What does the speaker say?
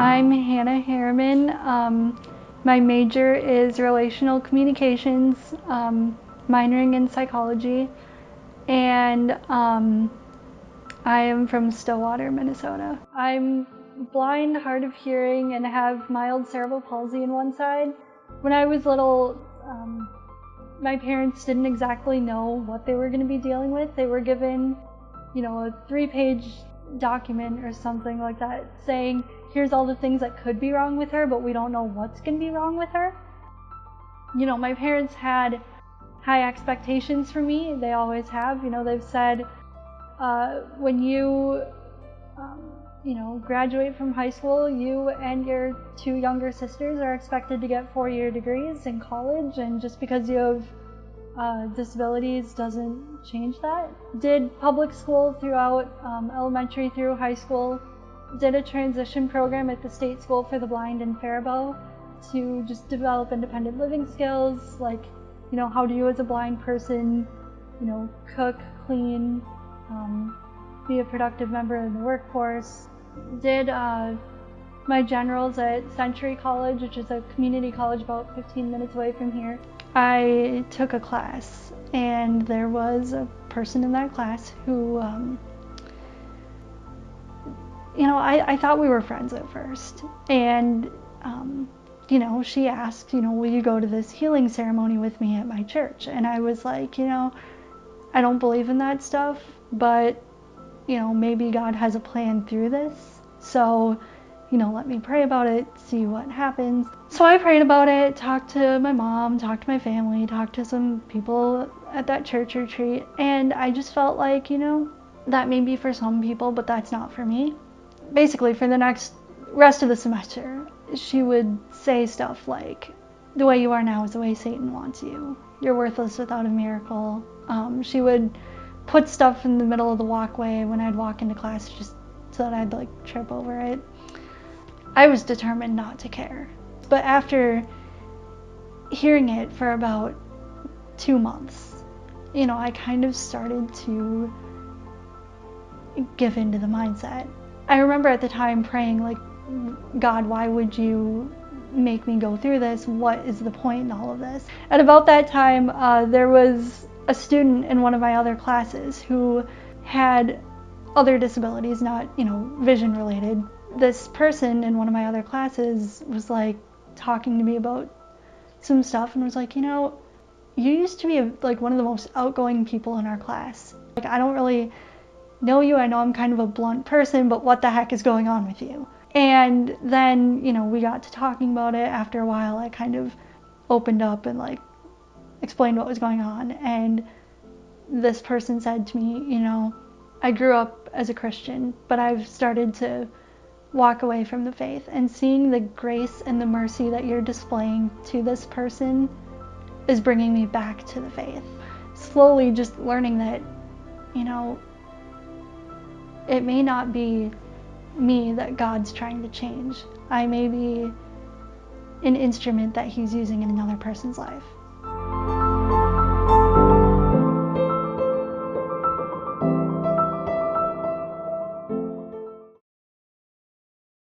I'm Hannah Harriman. My major is relational communications, minoring in psychology, and I am from Stillwater, Minnesota. I'm blind, hard of hearing, and have mild cerebral palsy in one side. When I was little, my parents didn't exactly know what they were going to be dealing with. They were given, a 3-page document or something like that saying, here's all the things that could be wrong with her, but we don't know what's going to be wrong with her. My parents had high expectations for me. They always have. They've said, when you, graduate from high school, you and your 2 younger sisters are expected to get 4-year degrees in college, and just because you have disabilities doesn't change that. Did public school throughout elementary through high school. Did a transition program at the state school for the blind in Faribault to just develop independent living skills, like, how do you as a blind person, cook, clean, be a productive member of the workforce. Did my generals at Century College, which is a community college about 15 minutes away from here. I took a class, and there was a person in that class who, I thought we were friends at first. And, she asked, will you go to this healing ceremony with me at my church? And I was like, I don't believe in that stuff, but, maybe God has a plan through this. So, let me pray about it, see what happens. So I prayed about it, talked to my mom, talked to my family, talked to some people at that church retreat, and I just felt like, that may be for some people, but that's not for me. Basically, for the rest of the semester, she would say stuff like, the way you are now is the way Satan wants you. You're worthless without a miracle. She would put stuff in the middle of the walkway when I'd walk into class just so that I'd trip over it. I was determined not to care. But after hearing it for about 2 months, I kind of started to give into the mindset. I remember at the time praying, God, why would you make me go through this? What is the point in all of this? At about that time, there was a student in one of my other classes who had other disabilities, not, vision related. This person in one of my other classes was talking to me about some stuff and was like, you used to be one of the most outgoing people in our class. I don't really know you. I know I'm kind of a blunt person, but what the heck is going on with you? And then, we got to talking about it. After a while, I kind of opened up and explained what was going on. And this person said to me, I grew up as a Christian, but I've started to walk away from the faith, and seeing the grace and the mercy that you're displaying to this person is bringing me back to the faith. Slowly just learning that, it may not be me that God's trying to change. I may be an instrument that he's using in another person's life.